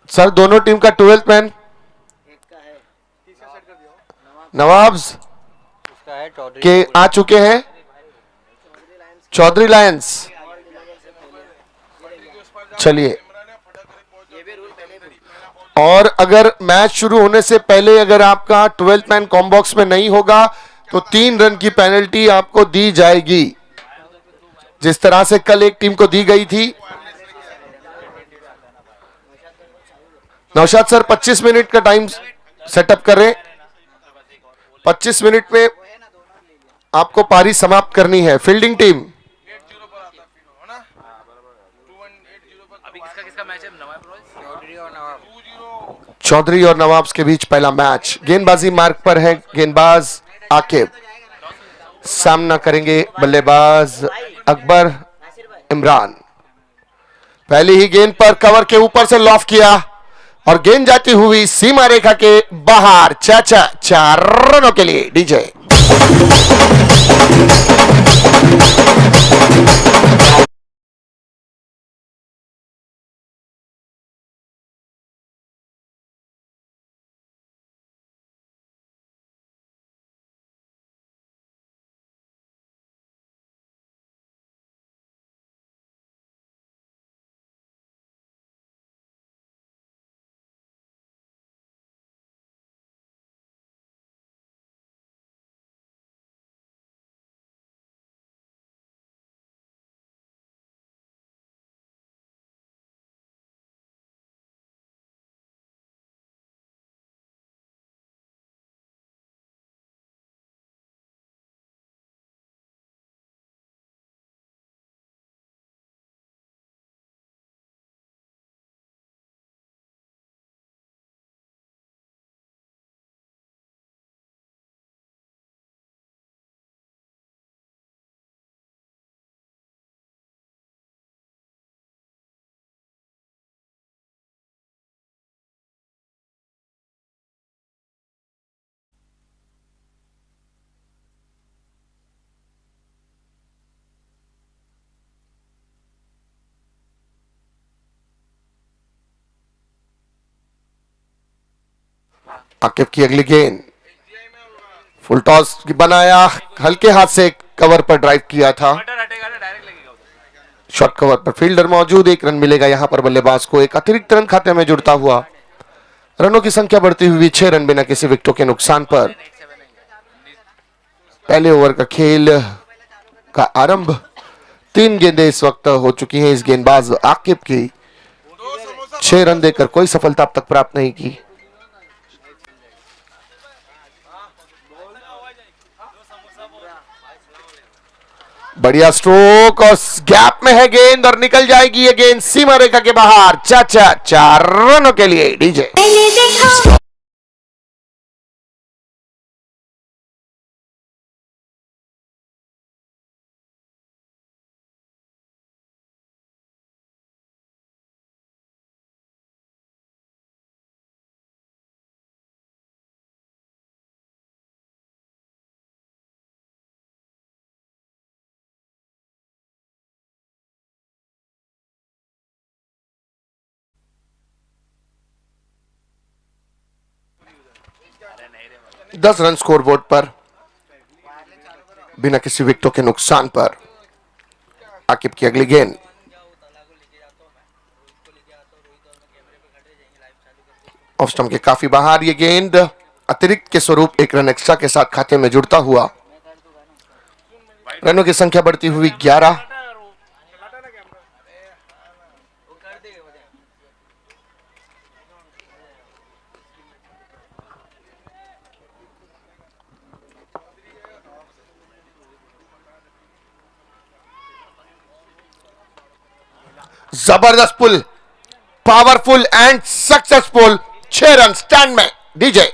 Sir दोनों team का 12th man nawabs के आ चुके हैं। चौधरी लायंस, चलिए। और अगर मैच शुरू होने से पहले अगर आपका 12th मैन कॉम्बॉक्स में नहीं होगा तो 3 रन की पेनल्टी आपको दी जाएगी, जिस तरह से कल एक टीम को दी गई थी। नौशाद सर 25 मिनट का टाइम सेटअप करें। 25 मिनट में आपको पारी समाप्त करनी है। फील्डिंग टीम चौधरी और नवाब्स के बीच पहला मैच। गेंदबाजी मार्ग पर है गेंदबाज आकिब, सामना करेंगे बल्लेबाज अकबर इमरान। पहली ही गेंद पर कवर के ऊपर से लॉफ किया और गेंद जाती हुई सीमा रेखा के बाहर। चाचा 4 रनों के लिए डीजे। आकिब की अगली गेंद, फुल टॉस बनाया, हल्के हाथ से कवर पर ड्राइव किया था। शॉर्ट कवर पर फील्डर मौजूद, 1 रन मिलेगा यहां पर बल्लेबाज को। एक अतिरिक्त रन खाते में जुड़ता हुआ रनों की संख्या बढ़ती हुई 6 रन बिना किसी विकेटों के नुकसान पर। पहले ओवर का खेल का आरंभ। 3 गेंदें इस वक्त हो चुकी हैं इस गेंदबाज आकिब की। 6 रन देकर कोई सफलता अब तक प्राप्त नहीं की। बढ़िया स्ट्रोक और गैप में है गेंद और निकल जाएगी ये गेंद सीमा रेखा के बाहर। चाचा 4 रनों के लिए डीजे। दस रन स्कोरबोर्ड पर बिना किसी विकेटों के नुकसान पर। आकिब की अगली गेंद, ऑफ स्टंप के काफी बाहर ये गेंद अतिरिक्त के स्वरूप 1 रन एक्स्ट्रा के साथ खाते में जुड़ता हुआ। रनों की संख्या बढ़ती हुई 11। जबरदस्त pull, powerful and successful. 6 run stand में डीजे।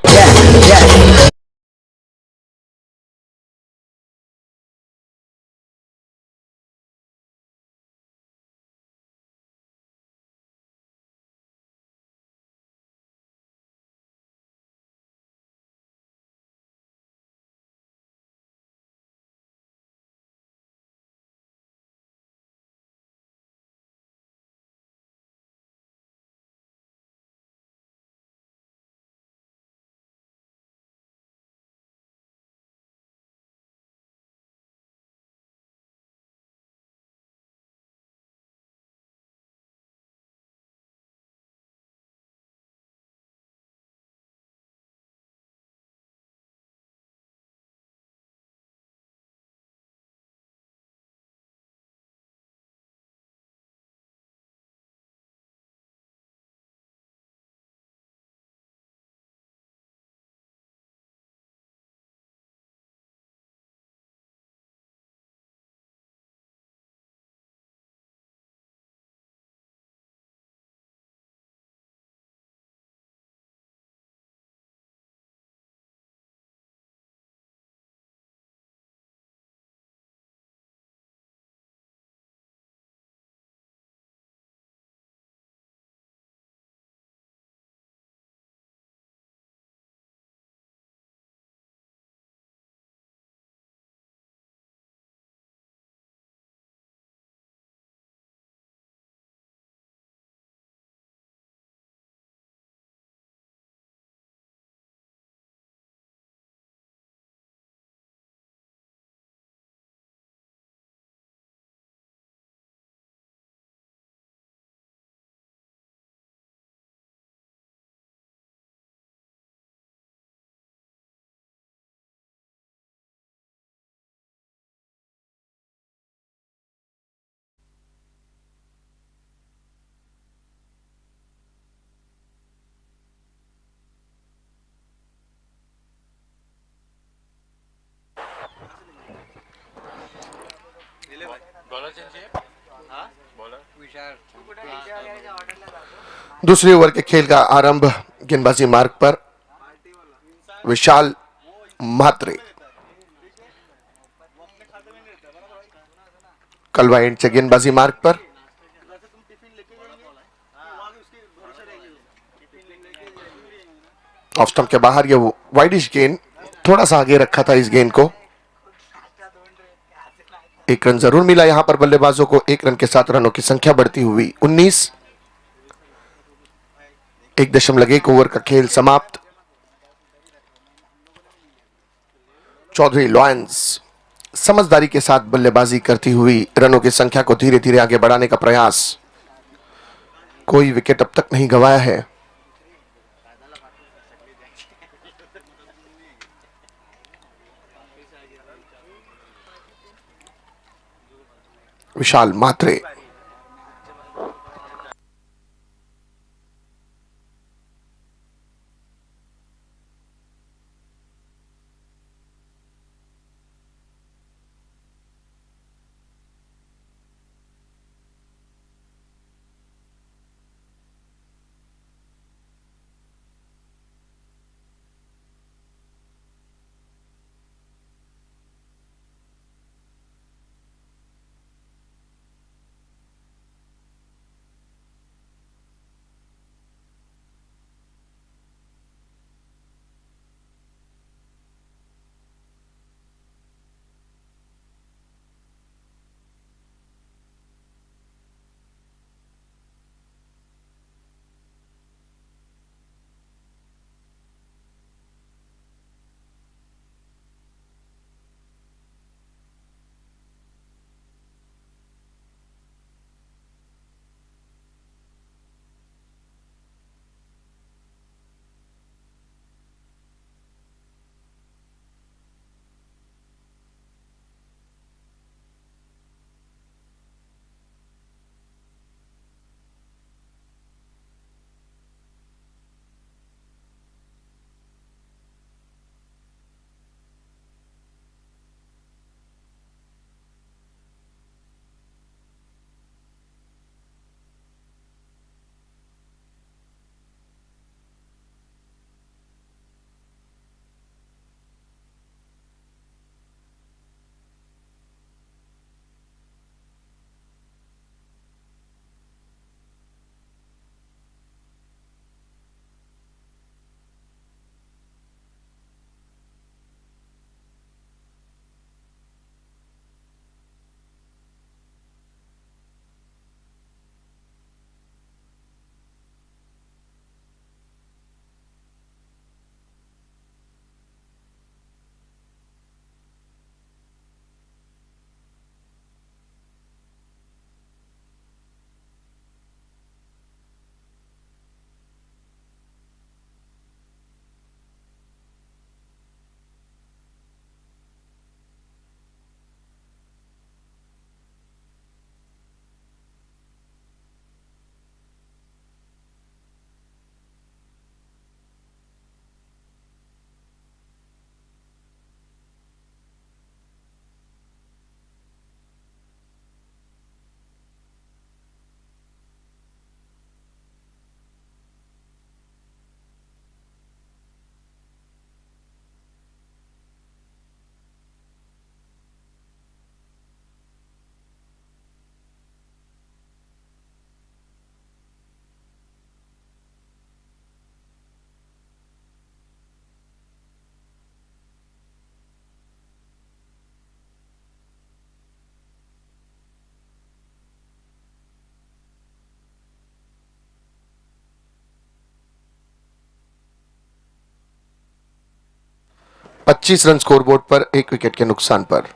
दूसरे ओवर के खेल का आरंभ गेंदबाजी मार्ग पर विशाल म्हात्रे कलवा एंड से गेंदबाजी मार्ग पर ऑफ स्टंप के बाहर ये वाइडिश गेंद, थोड़ा सा आगे रखा था इस गेंद को। एक रन जरूर मिला यहां पर बल्लेबाजों को। एक रन के साथ रनों की संख्या बढ़ती हुई 19। 1.1 ओवर का खेल समाप्त। चौधरी लॉयंस समझदारी के साथ बल्लेबाजी करती हुई रनों की संख्या को धीरे धीरे आगे बढ़ाने का प्रयास। कोई विकेट अब तक नहीं गंवाया है। विशाल म्हात्रे पच्चीस रन स्कोरबोर्ड पर, एक विकेट के नुकसान पर।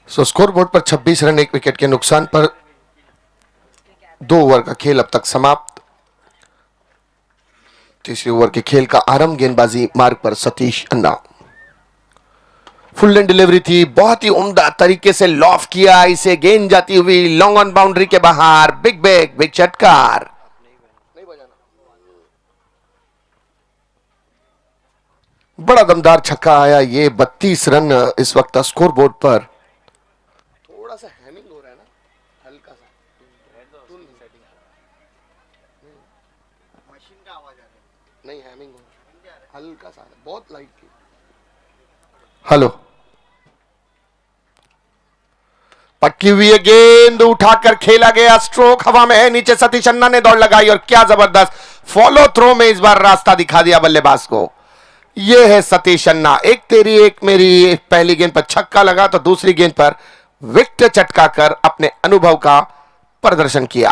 सो स्कोर बोर्ड पर 26 रन, 1 विकेट के नुकसान पर 2 ओवर का खेल अब तक समाप्त। तीसरे ओवर के खेल का आरंभ, गेंदबाजी मार्ग पर सतीश अन्ना। फुल लेंथ डिलीवरी थी, बहुत ही उम्दा तरीके से लॉफ किया इसे, गेंद जाती हुई लॉन्ग ऑन बाउंड्री के बाहर। बिग बिग बिग चटकार। बड़ा दमदार छक्का आया, ये 32 रन इस वक्त स्कोर बोर्ड पर। थोड़ा सा हैमिंग हो रहा है ना, हल्का सा मशीन का आवाज आ रहा है। नहीं, हैमिंग हो रहा है हल्का सा, बहुत लाइट की। हेलो, पटकी हुई है गेंद, उठाकर खेला गया, स्ट्रोक हवा में है, नीचे सतीश अन्ना ने दौड़ लगाई और क्या जबरदस्त फॉलो थ्रो में इस बार रास्ता दिखा दिया बल्लेबाज को। यह है सतीश अन्ना, एक तेरी एक मेरी। पहली गेंद पर छक्का लगा तो दूसरी गेंद पर विकेट चटका कर अपने अनुभव का प्रदर्शन किया।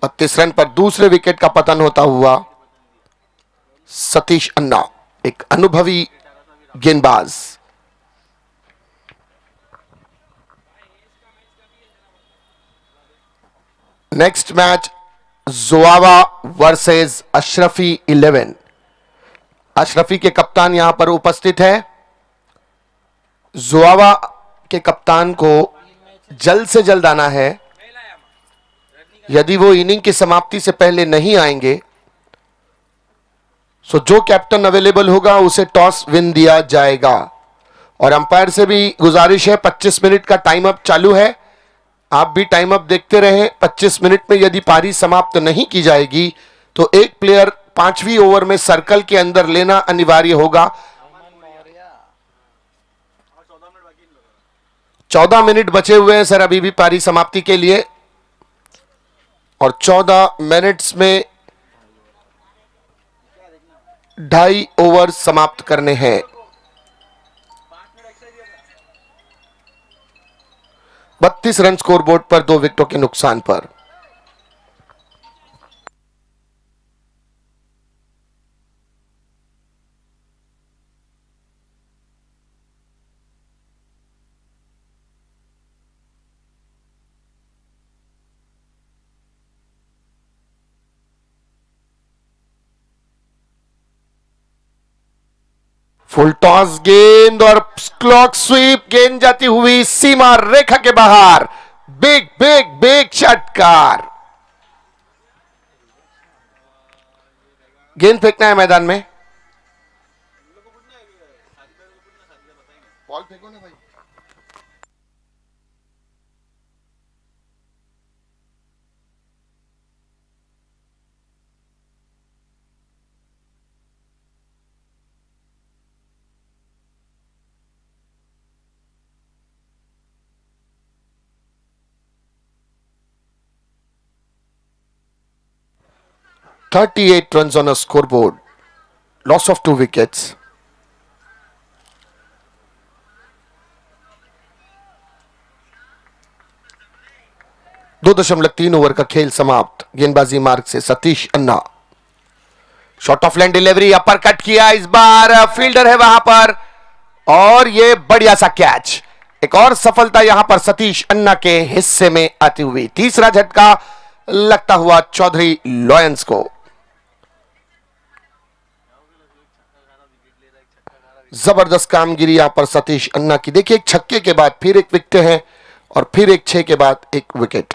32 रन पर दूसरे विकेट का पतन होता हुआ सतीश अन्ना, एक अनुभवी गेंदबाज। नेक्स्ट मैच जोआवा वर्सेस अशरफी 11। अशरफी के कप्तान यहां पर उपस्थित है। जोआवा के कप्तान को जल्द से जल्द आना है। यदि वो इनिंग की समाप्ति से पहले नहीं आएंगे तो जो कैप्टन अवेलेबल होगा उसे टॉस विन दिया जाएगा। और अंपायर से भी गुजारिश है, 25 मिनट का टाइम अप चालू है, आप भी टाइम अप देखते रहें। 25 मिनट में यदि पारी समाप्त नहीं की जाएगी तो एक प्लेयर 5वीं ओवर में सर्कल के अंदर लेना अनिवार्य होगा। 14 मिनट बचे हुए हैं सर अभी भी पारी समाप्ति के लिए, और 14 मिनट्स में 2.5 ओवर समाप्त करने हैं। 32 रन स्कोरबोर्ड पर 2 विकेटों के नुकसान पर। फुल टॉस गेंद और क्लॉक स्वीप, गेंद जाती हुई सीमा रेखा के बाहर। बिग बिग बिग षटकार। गेंद फेंकना है मैदान में। बॉल फेंको ना भाई। "38 runs on a scoreboard, loss of 2 wickets." 2.3 over का खेल समाप्त। गेंदबाजी मार्ग से Satish Anna. Short of line delivery, upper cut किया, इस बार फील्डर है वहां पर, और ये बढ़िया सा कैच। एक और सफलता यहां पर सतीश अन्ना के हिस्से में आती हुई। तीसरा झटका लगता हुआ चौधरी लॉयंस को। जबरदस्त कामगिरी यहां पर सतीश अन्ना की। देखिए, एक छक्के के बाद फिर एक विकेट है और फिर एक 6 के बाद एक विकेट।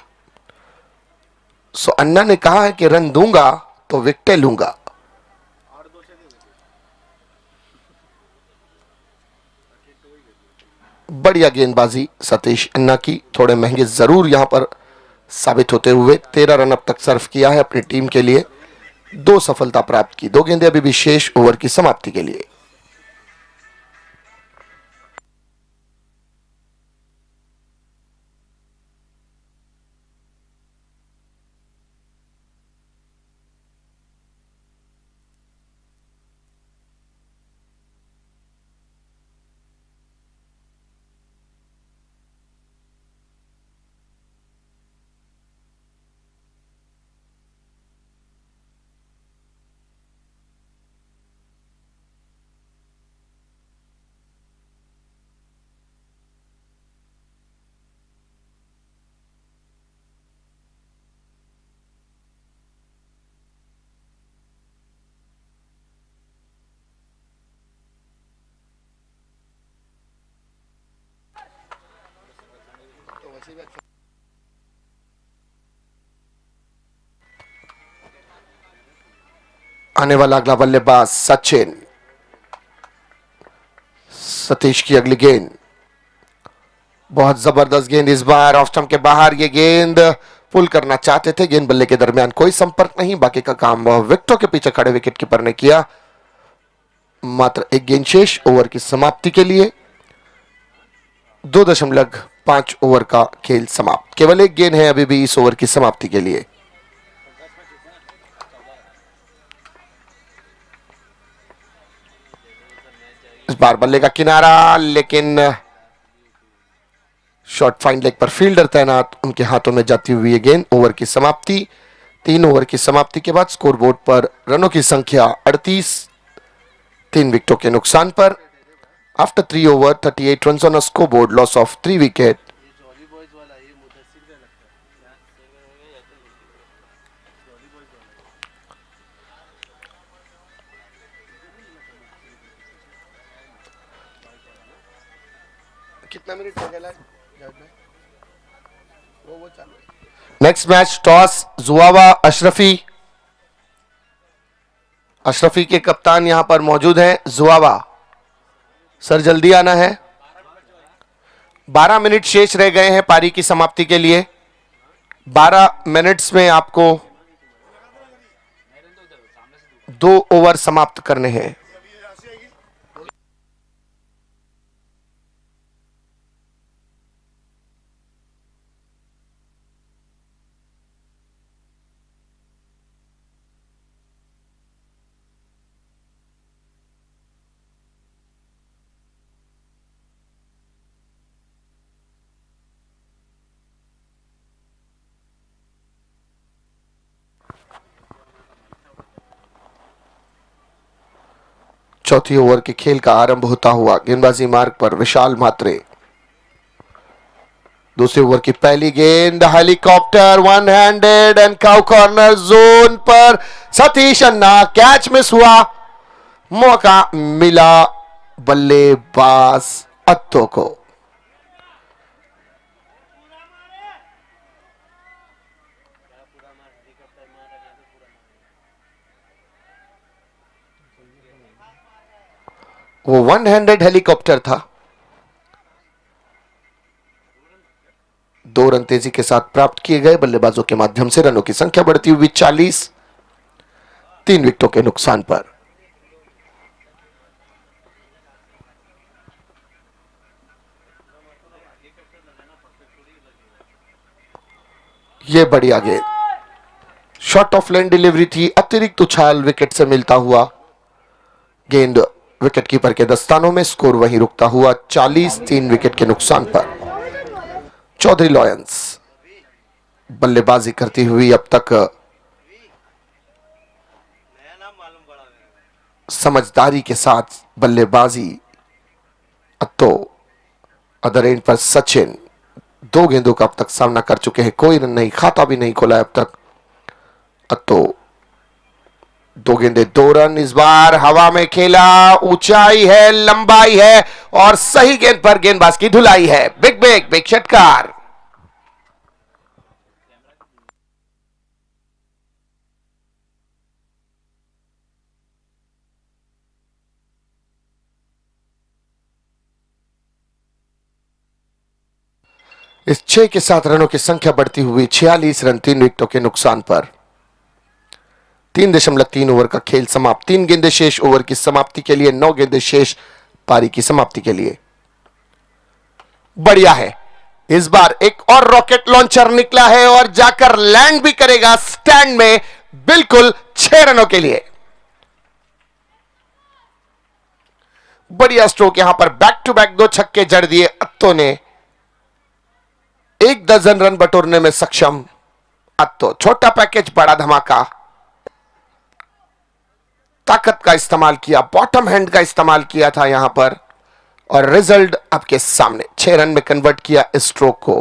सो अन्ना ने कहा है कि रन दूंगा तो विकेट लूंगा। बढ़िया गेंदबाजी सतीश अन्ना की, थोड़े महंगे जरूर यहां पर साबित होते हुए। 13 रन अब तक सर्व किया है अपनी टीम के लिए, 2 सफलता प्राप्त की। 2 गेंदें अभी भी शेष ओवर की समाप्ति के लिए। आने वाला अगला बल्लेबाज सचिन। सतीश की अगली गेंद, बहुत जबरदस्त गेंद इस बार ऑफ स्टंप के बाहर। ये गेंद पुल करना चाहते थे, गेंद बल्ले के दरमियान कोई संपर्क नहीं, बाकी का काम विकेटों के पीछे खड़े विकेट कीपर ने किया। मात्र एक गेंद शेष ओवर की समाप्ति के लिए। 2.5 ओवर का खेल समाप्त, केवल एक गेंद है अभी भी इस ओवर की समाप्ति के लिए। इस बार बल्ले का किनारा, लेकिन शॉर्ट फाइन लेग पर फील्डर तैनात, उनके हाथों में जाती हुई ये गेंद। ओवर की समाप्ति। 3 ओवर की समाप्ति के बाद स्कोरबोर्ड पर रनों की संख्या 38, 3 विकेटों के नुकसान पर। After 3 over 38 runs on a scoreboard, loss of 3 wicket. कितना मिनट हो गया? नेक्स्ट मैच टॉस जुआवा अशरफी। अशरफी के कप्तान यहां पर मौजूद हैं। जुआवा सर जल्दी आना है, 12 मिनट शेष रह गए हैं पारी की समाप्ति के लिए। 12 मिनट्स में आपको 2 ओवर समाप्त करने हैं। चौथी ओवर के खेल का आरंभ होता हुआ गेंदबाजी मार्ग पर विशाल मात्रे। दूसरे ओवर की पहली गेंद, helicopter, one handed and cow corner zone पर सतीश अन्ना, कैच मिस हुआ। मौका मिला बल्लेबाज अत्तो को। वो वन हैंडेड हेलीकॉप्टर था। 2 रन तेजी के साथ प्राप्त किए गए बल्लेबाजों के माध्यम से। रनों की संख्या बढ़ती हुई 40, 3 विकेटों के नुकसान पर। यह बढ़िया गेंद, शॉर्ट ऑफ लेन डिलीवरी थी, अतिरिक्त उछाल विकेट से मिलता हुआ। गेंद विकेट कीपर के दस्तानों में, स्कोर वहीं रुकता हुआ 40, 3 विकेट के नुकसान पर। चौधरी लॉयंस बल्लेबाजी करती हुई अब तक समझदारी के साथ बल्लेबाजी। अत्तो अदर एंड पर सचिन 2 गेंदों का अब तक सामना कर चुके हैं, कोई रन नहीं, खाता भी नहीं खोला अब तक। अत्तो 2 गेंदे 2 रन। इस बार हवा में खेला, ऊंचाई है, लंबाई है और सही गेंद पर गेंदबाज की धुलाई है। बिग षटकार। इस 6 के साथ रनों की संख्या बढ़ती हुई 46 रन, 3 विकेटों के नुकसान पर। 3.3 ओवर का खेल समाप्त। 3 गेंदें शेष ओवर की समाप्ति के लिए, 9 गेंदें शेष पारी की समाप्ति के लिए। बढ़िया है, इस बार एक और रॉकेट लॉन्चर निकला है और जाकर लैंड भी करेगा स्टैंड में, बिल्कुल 6 रनों के लिए। बढ़िया स्ट्रोक, यहां पर बैक टू बैक 2 छक्के जड़ दिए अत्तो ने। 1 दर्जन रन बटोरने में सक्षम अत्तो। छोटा पैकेज बड़ा धमाका। ताकत का इस्तेमाल किया, बॉटम हैंड का इस्तेमाल किया था यहां पर और रिजल्ट आपके सामने। 6 रन में कन्वर्ट किया इस स्ट्रोक को।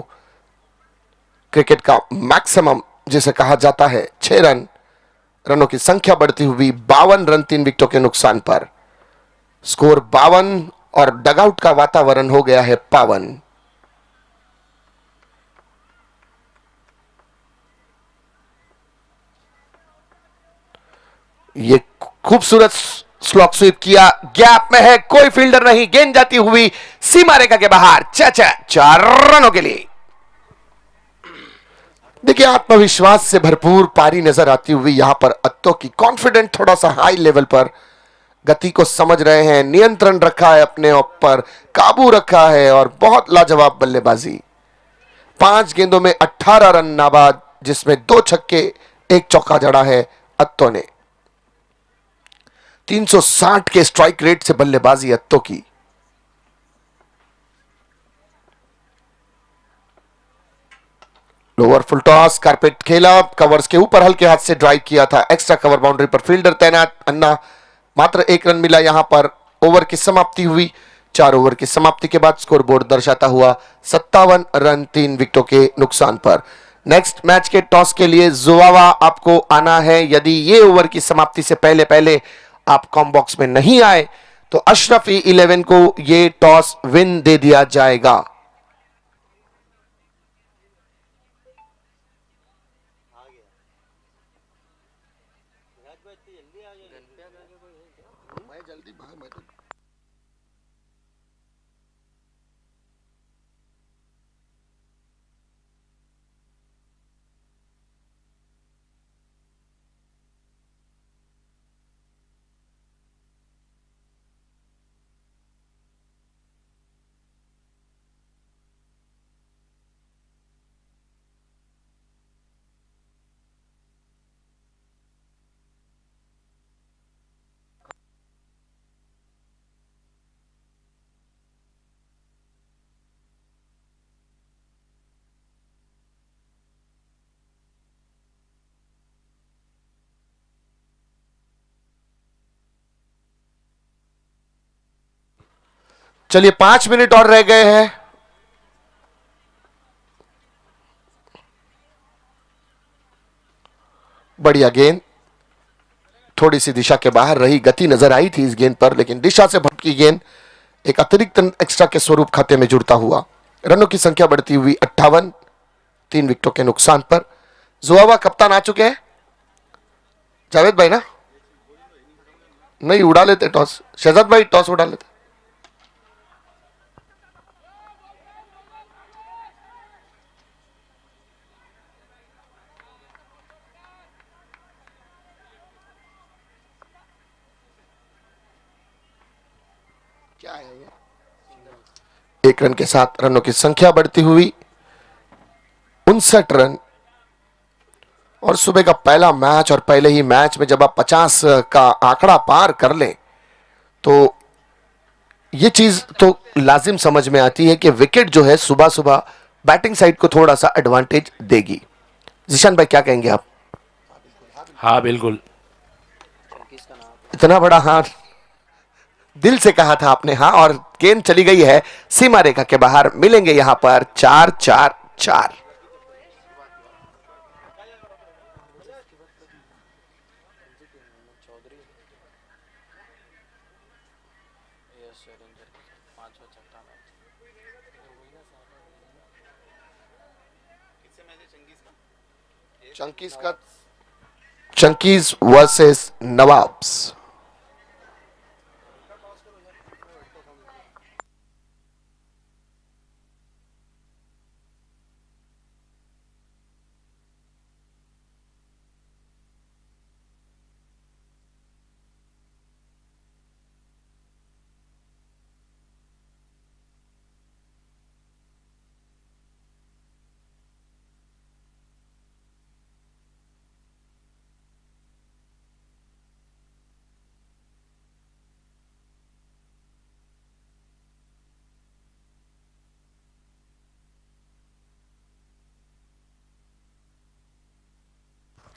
क्रिकेट का मैक्सिमम जिसे कहा जाता है 6 रन। रनों की संख्या बढ़ती हुई 52 रन, 3 विकेटों के नुकसान पर। स्कोर 52 और डगआउट का वातावरण हो गया है पावन। ये खूबसूरत स्लॉक स्वीप किया, गैप में है, कोई फील्डर नहीं, गेंद जाती हुई सीमा रेखा के बाहर। 4 रनों के लिए। देखिए आत्मविश्वास से भरपूर पारी नजर आती हुई यहां पर अत्तो की, कॉन्फिडेंट थोड़ा सा हाई लेवल पर, गति को समझ रहे हैं, नियंत्रण रखा है अपने ऊपर, काबू रखा है और बहुत लाजवाब बल्लेबाजी। 5 गेंदों में 18 रन नाबाद, जिसमें 2 छक्के 1 चौका जड़ा है अत्तो ने। 360 के स्ट्राइक रेट से बल्लेबाजी अत्तो की। लोअर फुल टॉस, कारपेट खेला, कवर्स के ऊपर हल्के हाथ से ड्राइव किया था, एक्स्ट्रा कवर बाउंड्री पर फील्डर तैनात, अन्ना मात्र 1 रन मिला यहां पर। ओवर की समाप्ति हुई। 4 ओवर की समाप्ति के बाद स्कोरबोर्ड दर्शाता हुआ 57 रन 3 विकेटों के नुकसान पर। नेक्स्ट मैच के टॉस के लिए जुआवा आपको आना है। यदि ये ओवर की समाप्ति से पहले पहले आप कॉम बॉक्स में नहीं आए तो अशरफ E11 को ये टॉस विन दे दिया जाएगा। चलिए 5 मिनट और रह गए हैं। बढ़िया गेंद, थोड़ी सी दिशा के बाहर रही, गति नजर आई थी इस गेंद पर, लेकिन दिशा से भटकी गेंद एक अतिरिक्त एक्स्ट्रा के स्वरूप खाते में जुड़ता हुआ। रनों की संख्या बढ़ती हुई 58, 3 विकेटों के नुकसान पर। जुआवा कप्तान आ चुके हैं, जावेद भाई ना? नहीं, उड़ा लेते टॉस, शहजाद भाई टॉस उड़ा लेते। क्या है ये? 1 रन के साथ रनों की संख्या बढ़ती हुई 59 रन। और सुबह का पहला मैच, और पहले ही मैच में जब आप 50 का आंकड़ा पार कर लें तो ये चीज तो लाजिम समझ में आती है कि विकेट जो है सुबह सुबह बैटिंग साइड को थोड़ा सा एडवांटेज देगी। जिशान भाई क्या कहेंगे आप? हाँ बिल्कुल, इतना बड़ा हाँ दिल से कहा था आपने, हाँ, और गेंद चली गई है सीमा रेखा के बाहर। मिलेंगे यहां पर 4-4-4। Chunkies versus Nawabs.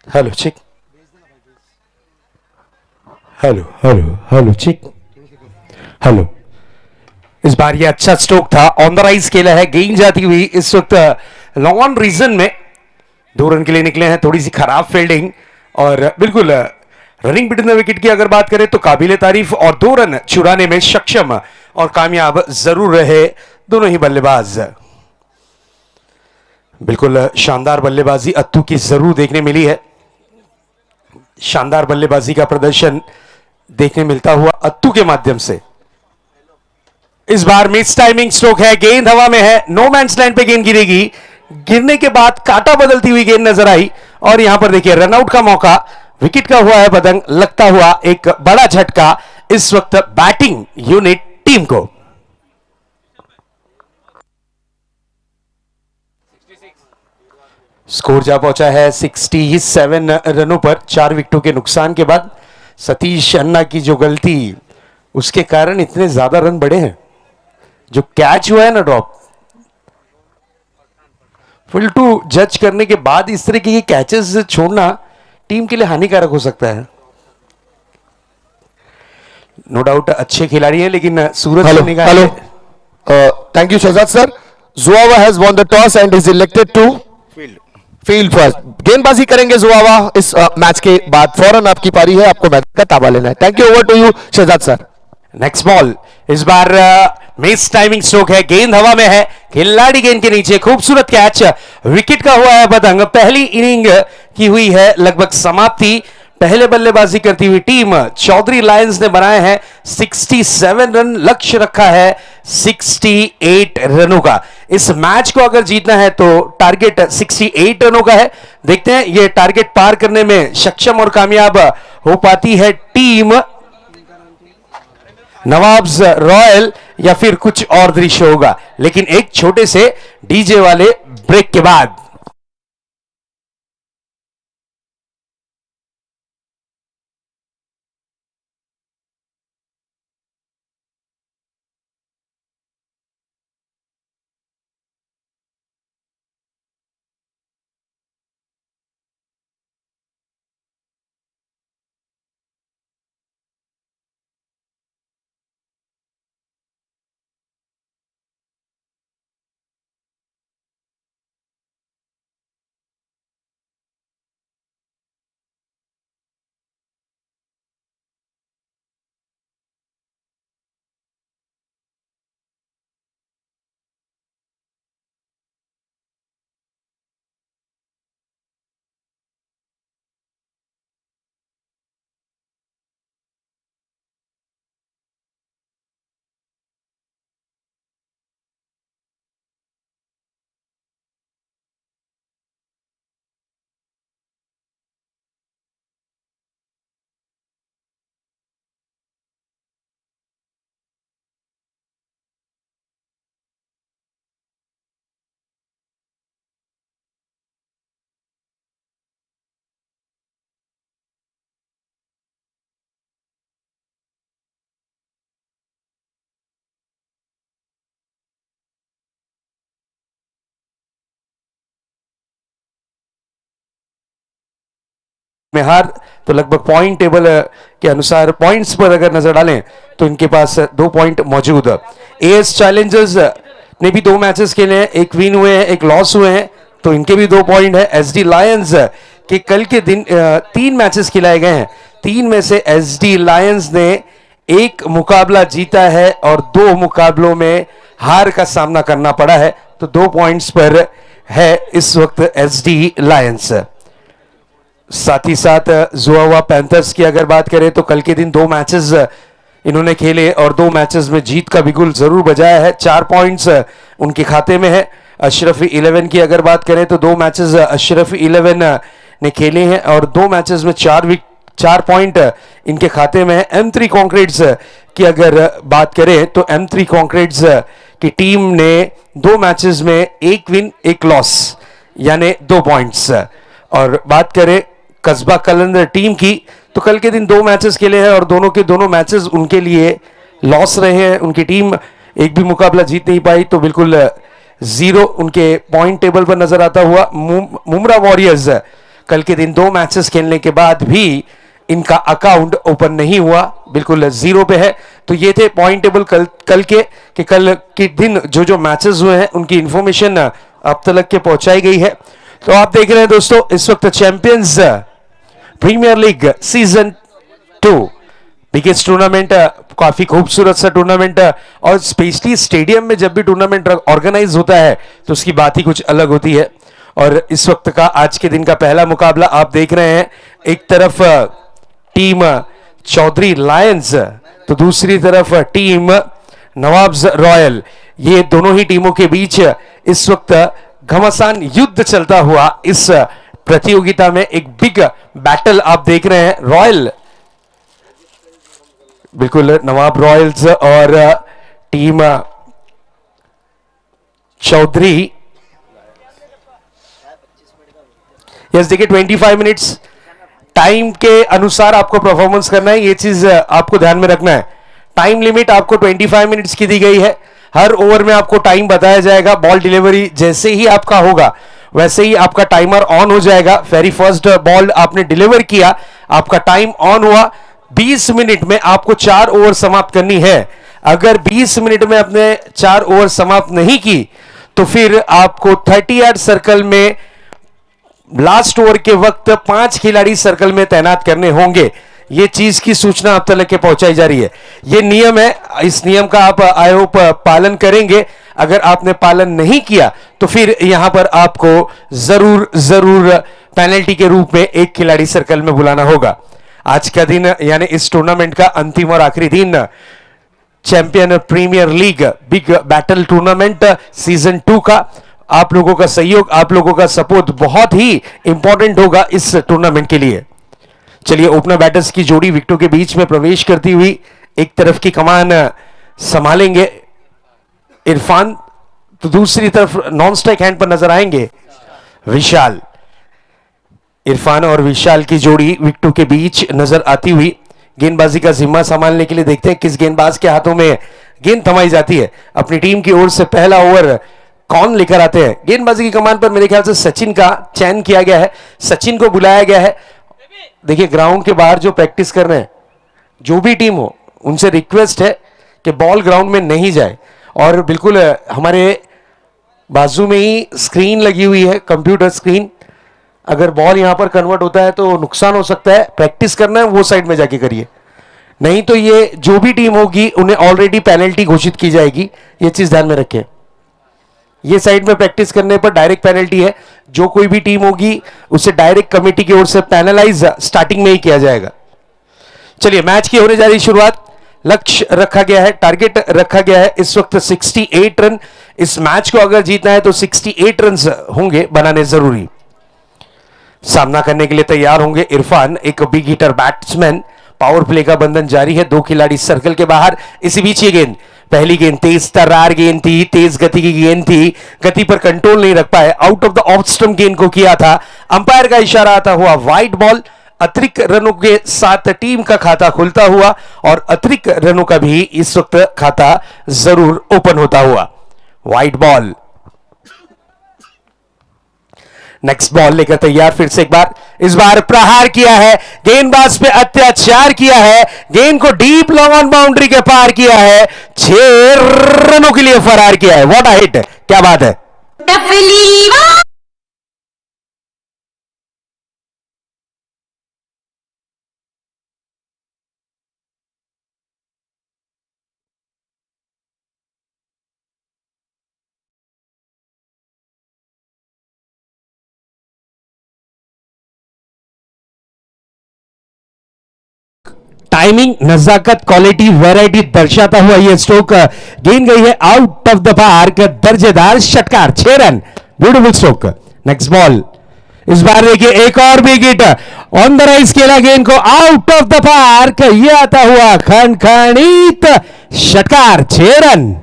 Hello check, hello hello hello check, hello. इस बार ये अच्छा स्ट्रोक था, ऑन द राइज खेला है, गेंद जाती हुई इस वक्त लॉन्ग ऑन रीजन में 2 रन के लिए निकले हैं। थोड़ी सी खराब फील्डिंग और बिल्कुल रनिंग बिटवीन द विकेट की अगर बात करें तो काबिले तारीफ, और 2 रन चुराने में सक्षम और कामयाब जरूर रहे दोनों ही बल्लेबाज। बिल्कुल शानदार बल्लेबाजी अत्तू की जरूर देखने मिली है। शानदार बल्लेबाजी का प्रदर्शन देखने मिलता हुआ अत्तू के माध्यम से। इस बार मिस टाइमिंग स्ट्रोक है, गेंद हवा में है, नो मैंस लैंड पे गेंद गिरेगी, गिरने के बाद कांटा बदलती हुई गेंद नजर आई और यहां पर देखिए रनआउट का मौका, विकेट का हुआ है बदंग, लगता हुआ एक बड़ा झटका इस वक्त बैटिंग यूनिट टीम को। स्कोर जा पहुंचा है 67 रनों पर 4 विकेटों के नुकसान के बाद। सतीश अन्ना की जो गलती, उसके कारण इतने ज्यादा रन बढ़े हैं। जो कैच हुआ है ना ड्रॉप, फुल टू जज करने के बाद इस तरह के कैचेस छोड़ना टीम के लिए हानिकारक हो सकता है। नो डाउट अच्छे खिलाड़ी हैं, लेकिन Suraj hello hello, thank you Shahzad sir. जुआवा has won the toss and is elected to field first. गेंदबाजी करेंगे जुआवा इस मैच के बाद। फौरन आपकी पारी है, आपको मैच का ताबा लेना है। Thank you, over to you Shahzad sir. Next ball, इस बार मिस टाइमिंग स्ट्रोक है, गेंद हवा में है, खिलाड़ी गेंद के नीचे, खूबसूरत कैच, विकेट का हुआ है बदंग। पहली इनिंग की हुई है लगभग समाप्ति। पहले बल्लेबाजी करती हुई टीम चौधरी लायंस ने बनाए हैं 67 रन, लक्ष्य रखा है 68 रनों का। इस मैच को अगर जीतना है तो टारगेट 68 रनों का है। देखते हैं ये टारगेट पार करने में सक्षम और कामयाब हो पाती है टीम नवाब्स रॉयल या फिर कुछ और दृश्य होगा, लेकिन एक छोटे से डीजे वाले ब्रेक के बाद। में हार तो लगभग पॉइंट टेबल के अनुसार पॉइंट्स पर अगर नजर डालें तो इनके पास 2 पॉइंट मौजूद है। एएस चैलेंजर्स ने भी 2 मैचेस खेले हैं, एक विन हुए हैं, एक लॉस हुए हैं, तो इनके भी 2 पॉइंट है। एसडी लायंस के कल के दिन 3 मैचेस खिलाए गए हैं, 3 में से एसडी लायंस ने 1 मुकाबला जीता है और 2 मुकाबलों में हार का सामना करना पड़ा है, तो 2 पॉइंट्स पर है इस वक्त एसडी लायंस। साथ ही साथ जुआवा पैंथर्स की अगर बात करें तो कल के दिन 2 मैचेस इन्होंने खेले और 2 मैचेस में जीत का बिगुल जरूर बजाया है। 4 पॉइंट्स उनके खाते में है। अशरफी 11 की अगर बात करें तो 2 मैचेस अशरफी 11 ने खेले हैं और 2 मैचेस में 4 पॉइंट इनके खाते में है। M3 कॉन्क्रीट्स की अगर बात करें तो M3 कॉन्क्रीट्स की टीम ने 2 मैचेस में 1 विन 1 लॉस यानी 2 पॉइंट्स। और बात करें कस्बा कलंदर टीम की तो कल के दिन 2 मैचेस खेले हैं और दोनों के दोनों मैचेस उनके लिए लॉस रहे हैं। उनकी टीम एक भी मुकाबला जीत नहीं पाई, तो बिल्कुल 0 उनके पॉइंट टेबल पर नजर आता हुआ। मुमरा वॉरियर्स कल के दिन 2 मैचेस खेलने के बाद भी इनका अकाउंट ओपन नहीं हुआ, बिल्कुल 0 पे है। तो ये थे पॉइंट टेबल कल के दिन जो मैचेस हुए हैं उनकी इंफॉर्मेशन अब तक के पहुंचाई गई है। तो आप देख रहे हैं दोस्तों इस वक्त champions premier league season 2 biggest tournament, काफी खूबसूरत सा टूर्नामेंट, और स्पेशली स्टेडियम में जब भी टूर्नामेंट ऑर्गेनाइज होता है तो उसकी बात ही कुछ अलग होती है। और इस वक्त का आज के दिन का पहला मुकाबला आप देख रहे हैं, एक तरफ टीम चौधरी लायंस तो दूसरी तरफ टीम नवाब्स रॉयल। ये दोनों ही टीमों के बीच इस वक्त घमासान युद्ध चलता हुआ इस प्रतियोगिता में एक बिग बैटल आप देख रहे हैं। रॉयल बिल्कुल नवाब रॉयल्स और टीम चौधरी। यस देखिए 25 मिनट्स टाइम के अनुसार आपको परफॉर्मेंस करना है, ये चीज आपको ध्यान में रखना है। टाइम लिमिट आपको 25 मिनट्स की दी गई है। हर ओवर में आपको टाइम बताया जाएगा। बॉल डिलीवरी जैसे ही आपका होगा वैसे ही आपका टाइमर ऑन हो जाएगा। वेरी फर्स्ट बॉल आपने डिलीवर किया, आपका टाइम ऑन हुआ। 20 मिनट में आपको 4 ओवर समाप्त करनी है। अगर 20 मिनट में आपने 4 ओवर समाप्त नहीं की तो फिर आपको 30 यार्ड सर्कल में लास्ट ओवर के वक्त 5 खिलाड़ी सर्कल में तैनात करने होंगे। ये चीज की सूचना आप तक के पहुंचाई जा रही है। ये नियम है, इस नियम का आप आई होप पालन करेंगे। अगर आपने पालन नहीं किया तो फिर यहां पर आपको जरूर पेनल्टी के रूप में एक खिलाड़ी सर्कल में बुलाना होगा। आज का दिन यानी इस टूर्नामेंट का अंतिम और आखिरी दिन, champion premier league big battle tournament season 2 का आप लोगों का सहयोग, आप लोगों का सपोर्ट बहुत ही इंपॉर्टेंट होगा इस टूर्नामेंट के लिए। चलिए ओपनर बैटर्स की जोड़ी विकेटों के बीच में प्रवेश करती हुई एक तरफ की कमान संभालेंगे इरफान, तो दूसरी तरफ नॉन स्ट्राइक हैंड पर नजर आएंगे विशाल। इरफान और विशाल की जोड़ी विकेटों के बीच नजर आती हुई गेंदबाजी का जिम्मा संभालने के लिए देखते हैं किस गेंदबाज के हाथों में गेंद थमाई जाती है। अपनी टीम की ओर से पहला ओवर कौन लेकर आते हैं? गेंदबाजी की कमान पर मेरे ख्याल से सचिन का चयन किया गया है, सचिन को बुलाया गया है। देखिए ग्राउंड के बाहर जो प्रैक्टिस कर रहे हैं जो भी टीम हो उनसे रिक्वेस्ट है कि बॉल ग्राउंड में नहीं जाए। और बिल्कुल हमारे बाजू में ही स्क्रीन लगी हुई है, कंप्यूटर स्क्रीन। अगर बॉल यहां पर कन्वर्ट होता है तो नुकसान हो सकता है। प्रैक्टिस करना है वो साइड में जाके करिए, नहीं तो ये जो भी टीम होगी उन्हें ऑलरेडी पेनल्टी घोषित की जाएगी। ये चीज ध्यान में रखें। ये साइड में प्रैक्टिस करने पर डायरेक्ट पेनल्टी है। जो कोई भी टीम होगी उसे डायरेक्ट कमेटी की ओर से पैनलाइज स्टार्टिंग में ही किया जाएगा। चलिए मैच की होने जा रही शुरुआत। लक्ष्य रखा गया है, टारगेट रखा गया है इस वक्त 68 रन। इस मैच को अगर जीतना है तो 68 रन होंगे बनाने जरूरी। सामना करने के लिए तैयार होंगे इरफान, एक big hitter batsman. Power play का बंधन जारी है, 2 खिलाड़ी सर्कल के बाहर। इसी बीच ये गेंद, पहली गेंद तेज तर्रार गेंद थी, तेज गति की गेंद थी, गति पर कंट्रोल नहीं रख पाए, out of the off stump गेंद को किया था। अंपायर का इशारा आता हुआ वाइड बॉल। अतिरिक्त रनों के साथ टीम का खाता खुलता हुआ और अतिरिक्त रनों का भी इस वक्त खाता जरूर ओपन होता हुआ। Wide ball. नेक्स्ट बॉल लेकर तैयार फिर से एक बार, इस बार प्रहार किया है, गेंदबाज पे अत्याचार किया है, गेंद को डीप लॉन्ग ऑन बाउंड्री के पार किया है, 6 रनों के लिए फरार किया है। व्हाट अ हिट, क्या बात है। टाइमिंग, नजाकत, क्वालिटी, वैरायटी दर्शाता हुआ यह स्ट्रोक गेंद गई है आउट ऑफ द पार्क। दर्जेदार षटकार, 6 run. Beautiful stroke. Next ball, इस बार देखिए एक और big hit on the rise खेला, गेंद को आउट ऑफ द पार्क। यह आता हुआ खनखनित षटकार, 6 रन।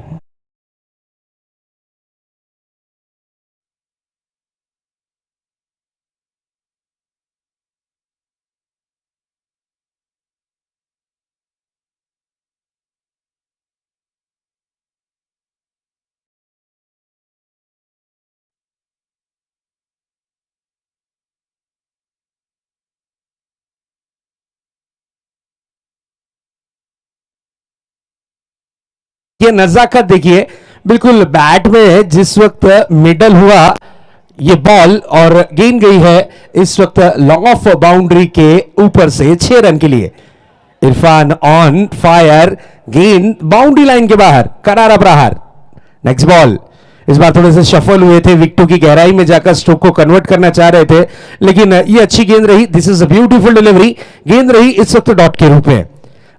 ये नजाकत देखिए, बिल्कुल बैट में जिस वक्त मिडल हुआ ये बॉल और गेंद गई है इस वक्त लॉन्ग ऑफ बाउंड्री के ऊपर से 6 रन के लिए। इरफान ऑन फायर, गेंद बाउंड्री लाइन के बाहर, करारा प्रहार। नेक्स्ट बॉल, इस बार थोड़े से शफल हुए थे, विकेटों की गहराई में जाकर स्ट्रोक को कन्वर्ट करना चाह रहे थे, लेकिन ये अच्छी गेंद रही। This is a beautiful delivery. गेंद रही इस वक्त डॉट के रूप में।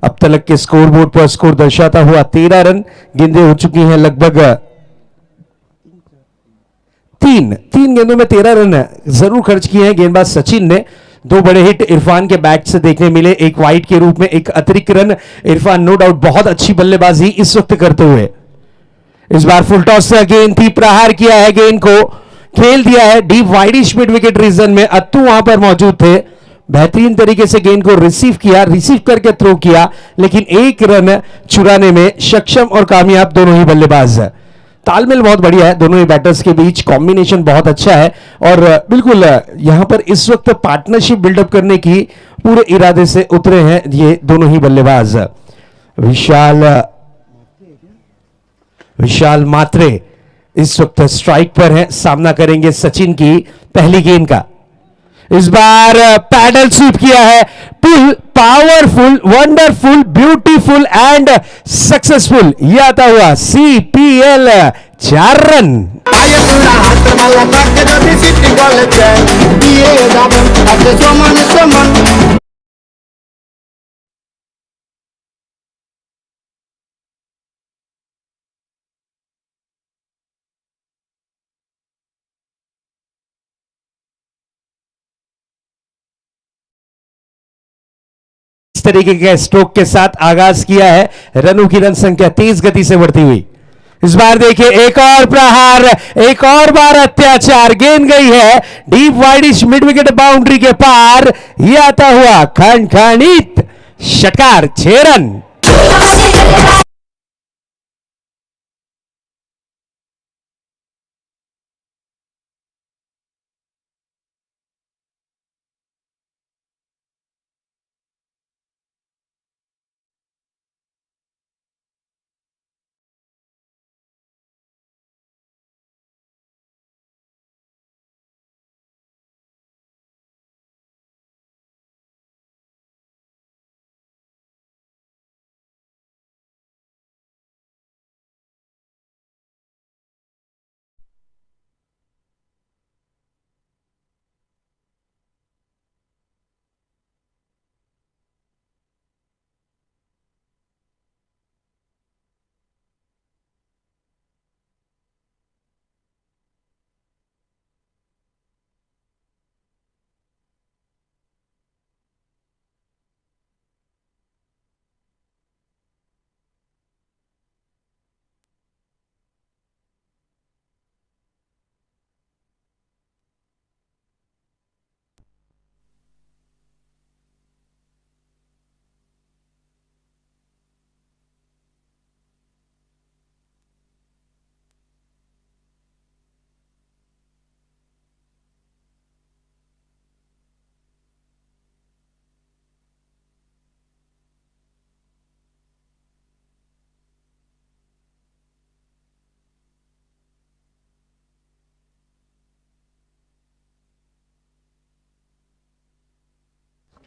अब तक के स्कोर बोर्ड पर स्कोर दर्शाता हुआ 13 रन। गेंदें हो चुकी हैं लगभग तीन गेंदों में 13 रन जरूर खर्च किए हैं गेंदबाज सचिन ने। दो बड़े हिट इरफान के बैट से देखने मिले, एक वाइड के रूप में, एक अतिरिक्त रन। इरफान नो डाउट बहुत अच्छी बल्लेबाजी इस वक्त करते हुए। इस बार फुल टॉस से गेंद थी, प्रहार किया है, गेंद को खेल दिया है deep wideish mid wicket region में। अत्तू वहां पर मौजूद थे, बेहतरीन तरीके से गेंद को रिसीव करके थ्रो किया, लेकिन एक रन चुराने में सक्षम और कामयाब दोनों ही बल्लेबाज। तालमेल बहुत बढ़िया है दोनों ही बैटर्स के बीच, कॉम्बिनेशन बहुत अच्छा है और बिल्कुल यहां पर इस वक्त पार्टनरशिप बिल्डअप करने की पूरे इरादे से उतरे हैं ये दोनों ही बल्लेबाज। विशाल मात्रे इस वक्त स्ट्राइक पर हैं, सामना करेंगे सचिन की पहली गेंद का। इस बार पैडल स्वीप किया है, pull powerful, wonderful, beautiful and successful. यह आता हुआ CPL 4 रन। तरीके के स्ट्रोक के साथ आगाज किया है, रनों की रन संख्या तेज गति से बढ़ती हुई। इस बार देखिए एक और प्रहार, एक और बार अत्याचार, गेंद गई है deep wideish mid wicket boundary के पार। यह आता हुआ खनखनित षटकार, 6 रन।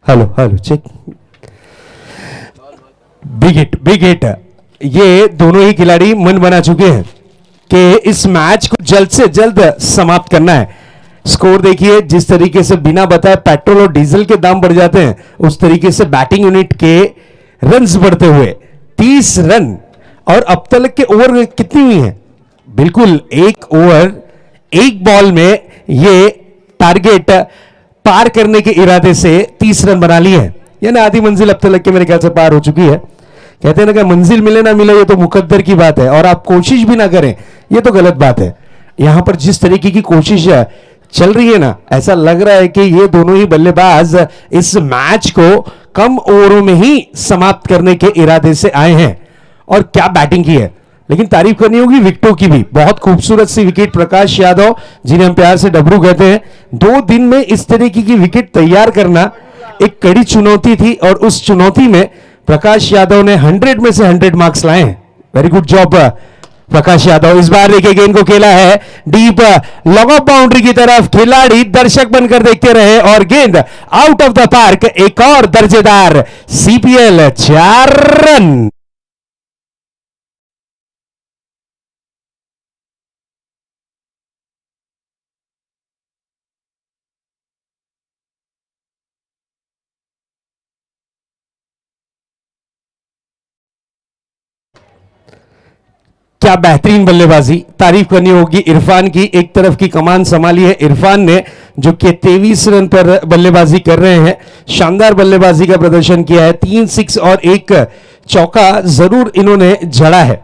Hello hello check. Big hit. ये दोनों ही खिलाड़ी मन बना चुके हैं कि इस मैच को जल्द से जल्द समाप्त करना है। स्कोर देखिए, जिस तरीके से बिना बताए पेट्रोल और डीजल के दाम बढ़ जाते हैं, उस तरीके से बैटिंग यूनिट के रन्स बढ़ते हुए 30 रन। और अब तक के ओवर कितनी हुई हैं? बिल्कुल एक ओवर एक बॉल में ये टारगेट पार करने के इरादे से 30 रन बना लिए हैं, यानी आधी मंजिल अब तक के मेरे ख्याल से पार हो चुकी है। कहते हैं ना कि मंजिल मिले ना मिले ये तो मुकद्दर की बात है, और आप कोशिश भी ना करें ये तो गलत बात है। यहां पर जिस तरीके की कोशिश चल रही है ना, ऐसा लग रहा है कि ये दोनों ही बल्लेबाज इस मैच को कम ओवरों में ही समाप्त करने के इरादे से आए हैं। और क्या बैटिंग की है, लेकिन तारीफ करनी होगी विकेटों की भी। बहुत खूबसूरत सी विकेट प्रकाश यादव, जिन्हें हम प्यार से डबरू कहते हैं। 2 दिन में इस तरीके की विकेट तैयार करना एक कड़ी चुनौती थी, और उस चुनौती में प्रकाश यादव ने 100 में से 100 मार्क्स लाए हैं। Very good job Prakash Yadav. इस बार देखिए गेंद को खेला है डीप लॉन्ग ऑफ बाउंड्री की तरफ, खिलाड़ी दर्शक बनकर देखते रहे और गेंद आउट ऑफ द पार्क। एक और दर्जेदार CPL 4 रन। क्या बेहतरीन बल्लेबाजी, तारीफ करनी होगी इरफान की। एक तरफ की कमान संभाली है इरफान ने, जो कि 23 रन पर बल्लेबाजी कर रहे हैं। शानदार बल्लेबाजी का प्रदर्शन किया है, 3 सिक्स और एक चौका जरूर इन्होंने जड़ा है।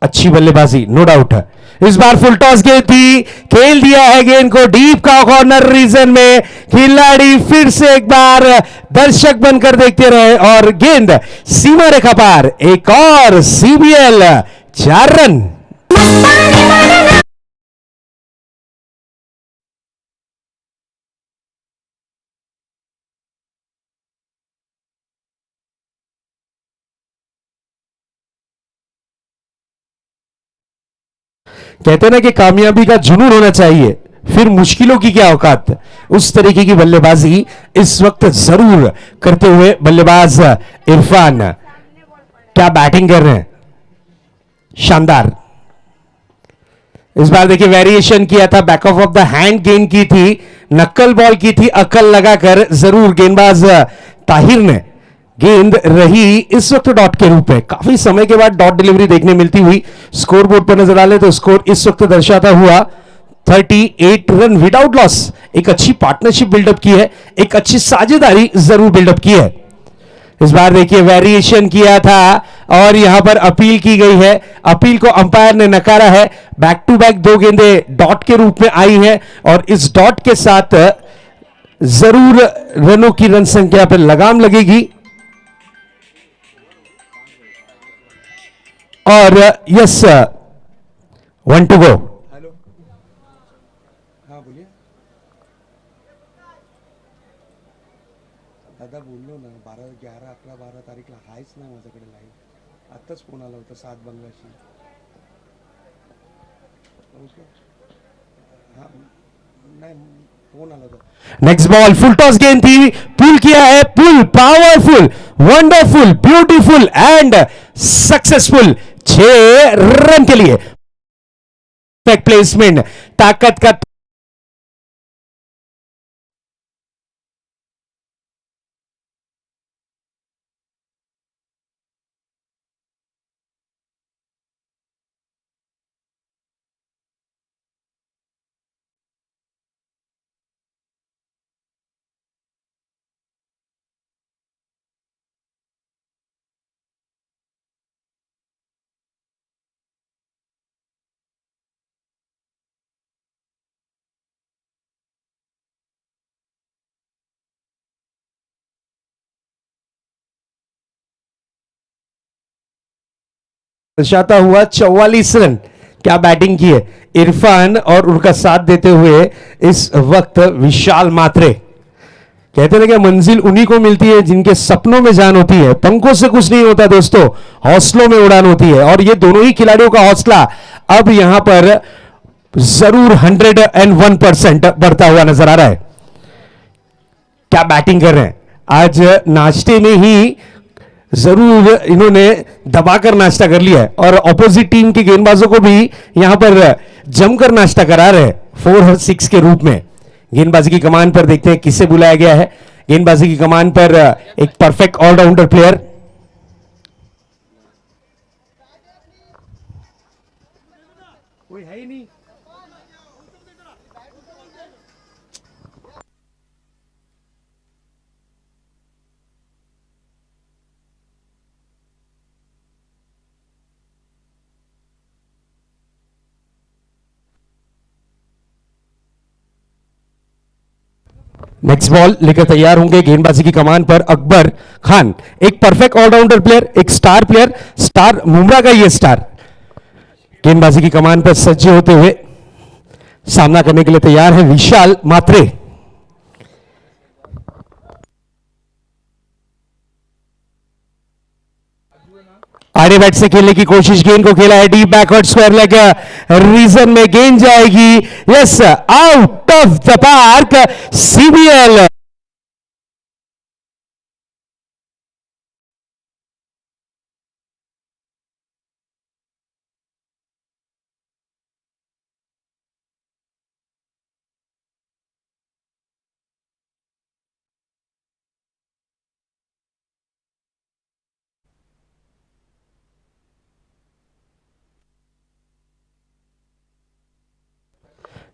अच्छी बल्लेबाजी नो डाउट है। इस बार फुल टॉस गेंद थी, खेल दिया है गेंद को डीप का कॉर्नर रीजन में। खिलाड़ी फिर से एक बार दर्शक बनकर देखते रहे और गेंद सीमा रेखा पार। एक और सीबीएल 4 रन। कहते हैं ना कि कामयाबी का जुनून होना चाहिए, फिर मुश्किलों की क्या औकात। उस तरीके की बल्लेबाजी इस वक्त जरूर करते हुए बल्लेबाज इरफान। क्या बैटिंग कर रहे हैं, शानदार। इस बार देखिए वेरिएशन किया था, बैक ऑफ द हैंड गेंद की थी, नक्कल बॉल की थी, अकल लगाकर जरूर गेंदबाज ताहिर ने। गेंद रही इस वक्त डॉट के रूप में, काफी समय के बाद डॉट डिलीवरी देखने मिलती हुई। स्कोर बोर्ड पर नजर डालें तो स्कोर इस वक्त दर्शाता हुआ 38 रन विदाउट लॉस। एक अच्छी पार्टनरशिप बिल्डअप की है, एक अच्छी साझेदारी जरूर बिल्डअप की है। इस बार देखिए वेरिएशन किया था और यहां पर अपील की गई है, अपील को अंपायर ने नकारा है। बैक टू बैक 2 गेंदें डॉट के रूप में आई हैं और इस डॉट के साथ जरूर रनों की रन संख्या पर लगाम लगेगी। और यस 1 टू गो। हेलो, हाँ बोलिए दादा. बोललो ना 12, 11, 11, 12 तारीखला आहेच ना माझ्याकडे लाईव्ह. आत्ताच फोन आला होता 7 बंगलाशी. ओके, हां, नाही फोन आला होता. नेक्स्ट बॉल फुल टॉस गेंद थी, पुल किया है, pull powerful, wonderful, beautiful and successful. 6 run के लिए प्लेसमेंट, ताकत का दर्शाता हुआ 44 रन। क्या बैटिंग की है इरफान और उनका साथ देते हुए इस वक्त विशाल मात्रे। कहते हैं कि मंजिल उन्हीं को मिलती है जिनके सपनों में जान होती है, पंखों से कुछ नहीं होता दोस्तों, हौसलों में उड़ान होती है। और ये दोनों ही खिलाड़ियों का हौसला अब यहां पर जरूर 101% बढ़ता हुआ नजर आ रहा है। क्या बैटिंग कर रहे हैं, आज नाश्ते में ही जरूर इन्होंने दबाकर नाश्ता कर लिया है और ऑपोजिट टीम के गेंदबाजों को भी यहां पर जमकर नाश्ता करा रहे हैं 4 और 6 के रूप में। गेंदबाजी की कमान पर देखते हैं किसे बुलाया गया है। गेंदबाजी की कमान पर एक परफेक्ट ऑलराउंडर प्लेयर। कोई है ही नहीं. नेक्स्ट बॉल लेकर तैयार होंगे गेंदबाजी की कमान पर अकबर खान, एक परफेक्ट ऑलराउंडर प्लेयर, एक स्टार प्लेयर, स्टार मुमरा का ये स्टार। गेंदबाजी की कमान पर सज्जे होते हुए सामना करने के लिए तैयार है विशाल मात्रे। आड़े बैट से खेलने की कोशिश, गेंद को खेला है deep backward square leg region में, गेंद जाएगी yes out of the park. CBL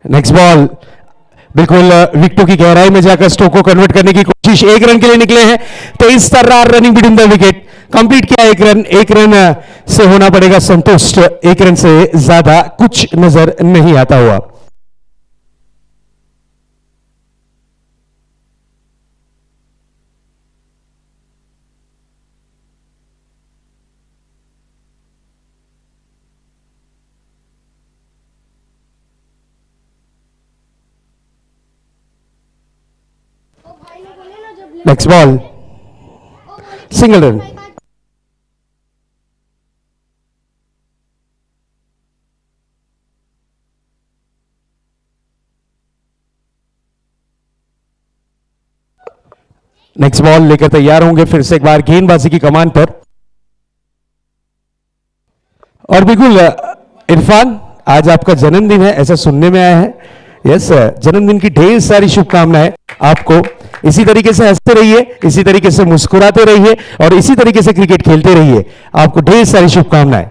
next ball बिल्कुल विकेटों की गहराई में जाकर स्टोक को कन्वर्ट करने की कोशिश, 1 रन के लिए निकले हैं। तो इस तरह running between the wicket complete किया, 1 रन से होना पड़ेगा संतुष्ट, 1 रन से ज्यादा कुछ नजर नहीं आता हुआ। Next ball single run. Next ball लेकर तैयार होंगे फिर से एक बार गेंदबाजी की कमान पर। और बिल्कुल इरफान, आज आपका जन्मदिन है ऐसा सुनने में आया है। यस, जन्मदिन की ढेर सारी शुभकामनाएं आपको। इसी तरीके से हंसते रहिए, इसी तरीके से मुस्कुराते रहिए और इसी तरीके से क्रिकेट खेलते रहिए। आपको ढेर सारी शुभकामनाएं।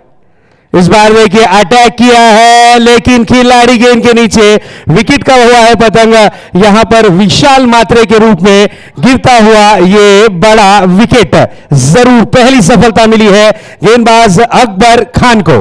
इस बार देखिए अटैक किया है लेकिन खिलाड़ी गेंद के नीचे, विकेट का हुआ है पतंग, यहां पर विशाल मात्रे के रूप में गिरता हुआ ये बड़ा विकेट। जरूर पहली सफलता मिली है गेंदबाज अकबर खान को।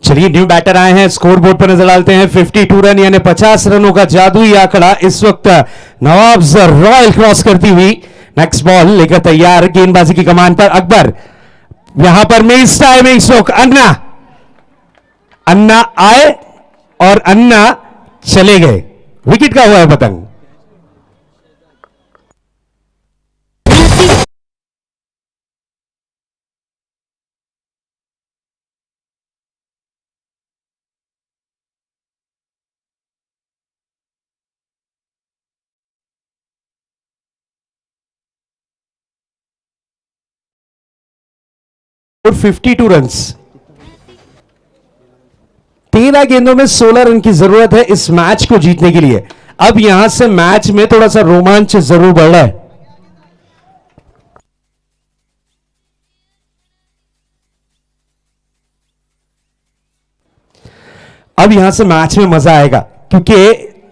चलिए न्यू बैटर आए हैं, स्कोर बोर्ड पर नजर डालते हैं। 52 रन यानी 50 रनों का जादुई आंकड़ा इस वक्त नवाब्स रॉयल क्रॉस करती हुई। नेक्स्ट बॉल लेकर तैयार गेंदबाजी की कमान पर अकबर, यहां पर मिस टाइमिंग स्ट्रोक, अन्ना आए और अन्ना चले गए, विकेट का हुआ है पतंग। और 52 रन्स, 13 गेंदों में 16 रन की जरूरत है इस मैच को जीतने के लिए। अब यहां से मैच में थोड़ा सा रोमांच जरूर बढ़ रहा है। अब यहां से मैच में मजा आएगा क्योंकि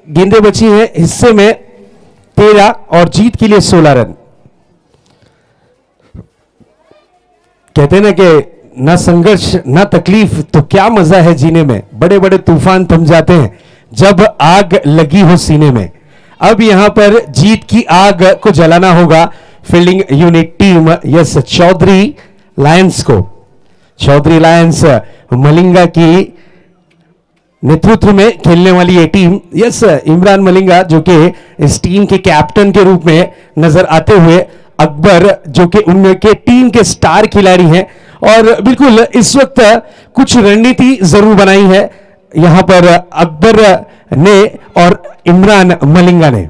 गेंदें बची हैं हिस्से में 13 और जीत के लिए 16 रन। कहते हैं ना कि ना संघर्ष ना तकलीफ तो क्या मजा है जीने में, बड़े बड़े तूफान थम जाते हैं जब आग लगी हो सीने में। अब यहां पर जीत की आग को जलाना होगा fielding unit team yes Chaudhary Lions को। चौधरी लायंस मलिंगा की नेतृत्व में खेलने वाली ये टीम, यस इमरान मलिंगा जो कि इस टीम के कैप्टन के रूप में नजर आते हुए, अकबर जो कि उनके टीम के स्टार खिलाड़ी हैं। और बिल्कुल इस वक्त कुछ रणनीति जरूर बनाई है यहां पर अकबर ने और इमरान मलिंगा ने।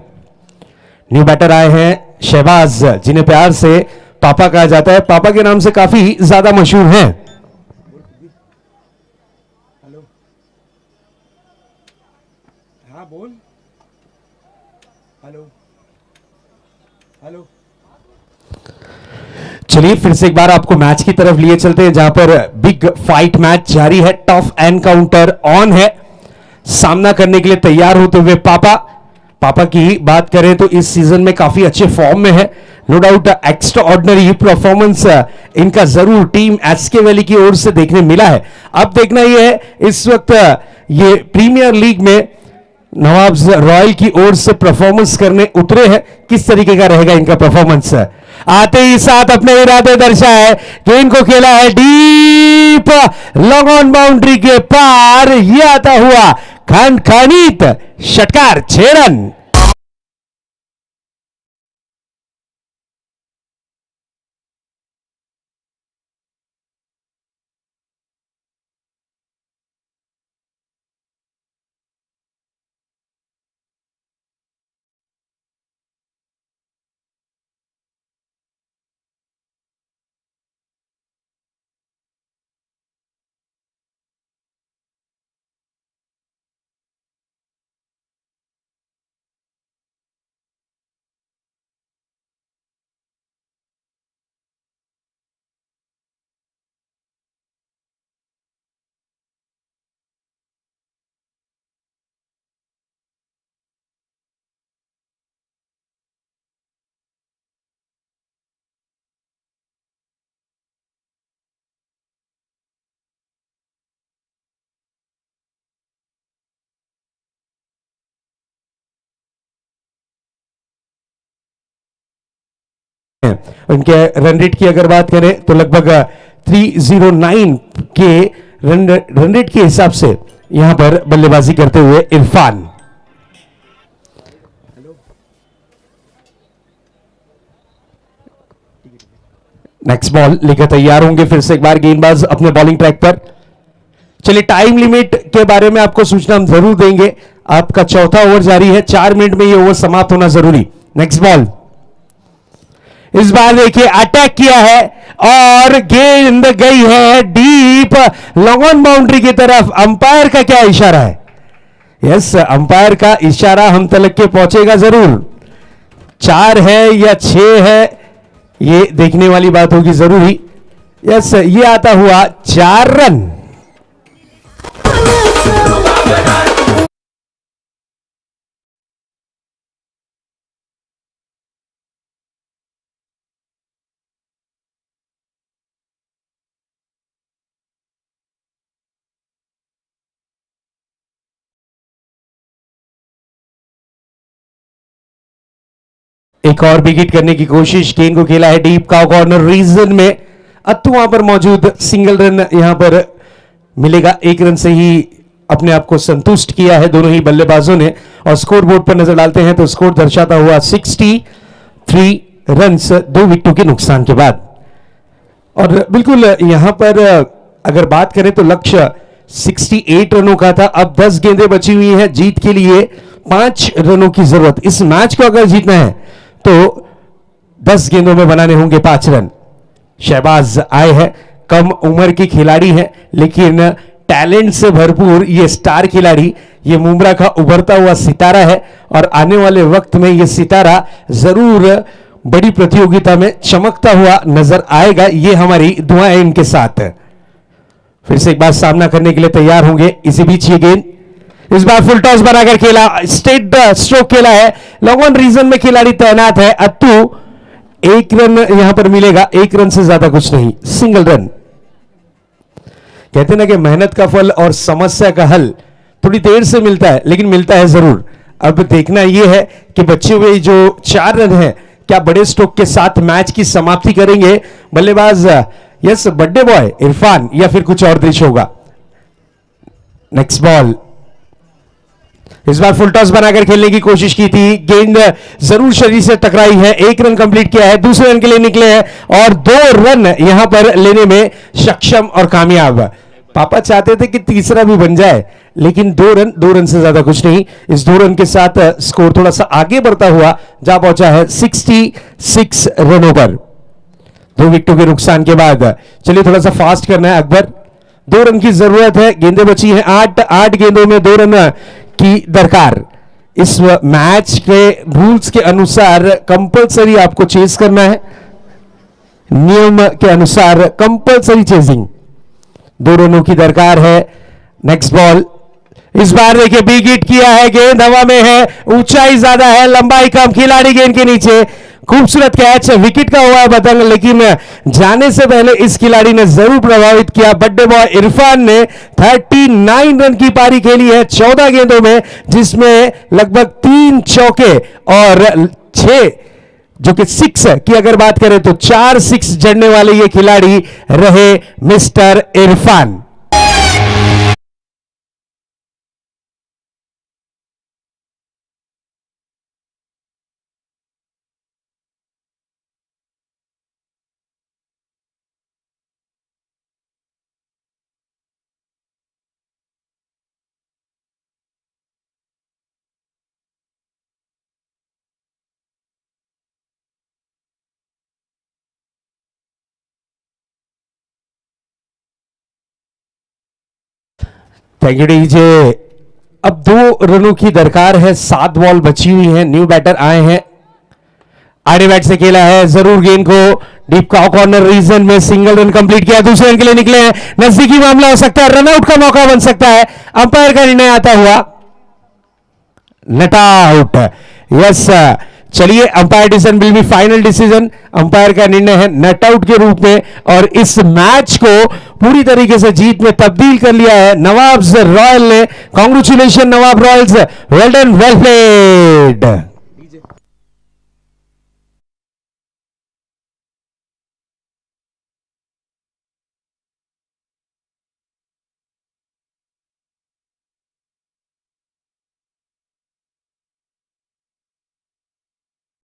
न्यू बैटर आए हैं शहबाज, जिन्हें प्यार से पापा कहा जाता है, पापा के नाम से काफी ज्यादा मशहूर हैं। हेलो, हाँ बोल। हेलो हेलो, चलिए फिर से एक बार आपको मैच की तरफ लिए चलते हैं जहां पर बिग फाइट मैच जारी है। टफ एनकाउंटर ऑन है, सामना करने के लिए तैयार होते हुए पापा की बात करें तो इस सीजन में काफी अच्छे फॉर्म में है, no doubt extraordinary performance इनका जरूर टीम एसके वैली की ओर से देखने मिला है। अब देखना यह है इस वक्त ये प्रीमियर लीग में नवाब्स रॉयल की ओर से परफॉर्मेंस करने उतरे हैं, किस तरीके का रहेगा इनका परफॉर्मेंस। आते ही साथ अपने इरादे दर्शाए, गेंद को खेला है डीप, लॉन्ग ऑन बाउंड्री के पार, ये आता हुआ खनखनीत षटकार, 6 रन। उनके रन रेट की अगर बात करें तो लगभग 309 के रन रेट के हिसाब से यहां पर बल्लेबाजी करते हुए इरफान। नेक्स्ट बॉल लेकर तैयार होंगे फिर से एक बार गेंदबाज अपने बॉलिंग ट्रैक पर। चलिए, टाइम लिमिट के बारे में आपको सूचना हम जरूर देंगे। आपका चौथा ओवर जारी है, 4 मिनट में ये ओवर समाप्त होना जरूरी। नेक्स्ट बॉल, इस बार देखिए अटैक किया है और गेंद गई है डीप, लॉन्ग ऑन बाउंड्री की तरफ। अंपायर का क्या इशारा है? यस, अंपायर का इशारा हम तलक के पहुंचेगा जरूर। 4 है या 6 है, ये देखने वाली बात होगी जरूरी। यस, ये आता हुआ 4 रन। एक और विकेट करने की कोशिश, गेंद को खेला है डीप का कॉर्नर रीजन में। अत्तू वहां पर मौजूद, सिंगल रन यहां पर मिलेगा। 1 रन से ही अपने आप को संतुष्ट किया है दोनों ही बल्लेबाजों ने। और स्कोर बोर्ड पर नजर डालते हैं तो स्कोर दर्शाता हुआ 63 रन्स 2 विकेटों के नुकसान के बाद। और बिल्कुल यहां पर अगर बात करें तो लक्ष्य 68 रनों का था। अब 10 गेंदें बची हुई हैं, जीत के लिए 5 रनों की जरूरत। इस मैच को अगर जीतना है तो 10 गेंदों में बनाने होंगे 5 रन। शहबाज आए हैं, कम उम्र के खिलाड़ी हैं लेकिन टैलेंट से भरपूर ये स्टार खिलाड़ी, ये मुंब्रा का उभरता हुआ सितारा है। और आने वाले वक्त में ये सितारा जरूर बड़ी प्रतियोगिता में चमकता हुआ नजर आएगा। ये हमारी दुआएं इनके साथ है। फिर से एक बार सामना करने के लिए तैयार होंगे। इसी बीच ये गेंद इस बार फुल टॉस बनाकर खेला, स्ट्रेट स्ट्रोक खेला है, लॉन्ग ऑन रीजन में खिलाड़ी तैनात है। अत्तू 1 रन यहां पर मिलेगा, 1 रन से ज्यादा कुछ नहीं, सिंगल रन। कहते ना कि मेहनत का फल और समस्या का हल थोड़ी देर से मिलता है लेकिन मिलता है जरूर। अब देखना यह है कि बचे हुए जो 4 रन है क्या बड़े स्ट्रोक के साथ मैच की समाप्ति करेंगे बल्लेबाज, यस बर्थडे बॉय इरफान, या फिर कुछ और दृश्य होगा। नेक्स्ट बॉल, इस बार फुल टॉस बनाकर खेलने की कोशिश की थी, गेंद जरूर शरीर से टकराई है। 1 रन कंप्लीट किया है, दूसरे रन के लिए निकले हैं और 2 रन यहां पर लेने में सक्षम और कामयाब। पापा चाहते थे कि तीसरा भी बन जाए लेकिन 2 रन से ज्यादा कुछ नहीं। इस 2 रन के साथ स्कोर थोड़ा सा आगे बढ़ता हुआ जा पहुंचा है 66 रनों पर, 2 विकेटों के नुकसान के बाद। चलिए थोड़ा सा फास्ट करना है अकबर, 2 रन की जरूरत है, गेंदें बची हैं 8 गेंदों में 2 रन की दरकार। इस मैच के रूल्स के अनुसार कंपलसरी आपको चेस करना है, नियम के अनुसार कंपलसरी चेजिंग, 2 रनों की दरकार है। नेक्स्ट बॉल, इस बार देखिए बिग हिट किया है, गेंद हवा में है, ऊंचाई ज्यादा है, लंबाई कम, खिलाड़ी गेंद के नीचे, खूबसूरत कैच, विकेट का हुआ है बतंग लेकिन जाने से पहले इस खिलाड़ी ने जरूर प्रभावित किया। बर्थडे बॉय इरफान ने 39 रन की पारी खेली है 14 गेंदों में, जिसमें लगभग 3 चौके और 6 जो कि 6 की अगर बात करें तो 4 6 जड़ने वाले ये खिलाड़ी रहे mister Irfan. Thank you DJ. अब 2 रनों की दरकार है, 7 बॉल बची हुई हैं, न्यू बैटर आए हैं, आड़े बैट से खेला है, जरूर गेंद को डीप कॉर्नर रीजन में सिंगल रन कंप्लीट किया, दूसरे रन के लिए निकले हैं, नजदीकी मामला हो सकता है, रनआउट का मौका बन सकता है, अंपायर का निर्णय आता हुआ नट आउट। यस, चलिए umpire decision will be final decision, umpire का निर्णय है नट आउट के रूप में, और इस मैच को पूरी तरीके से जीत में तब्दील कर लिया है नवाब्स रॉयल ने। Congratulation Nawab royals, well done, well played.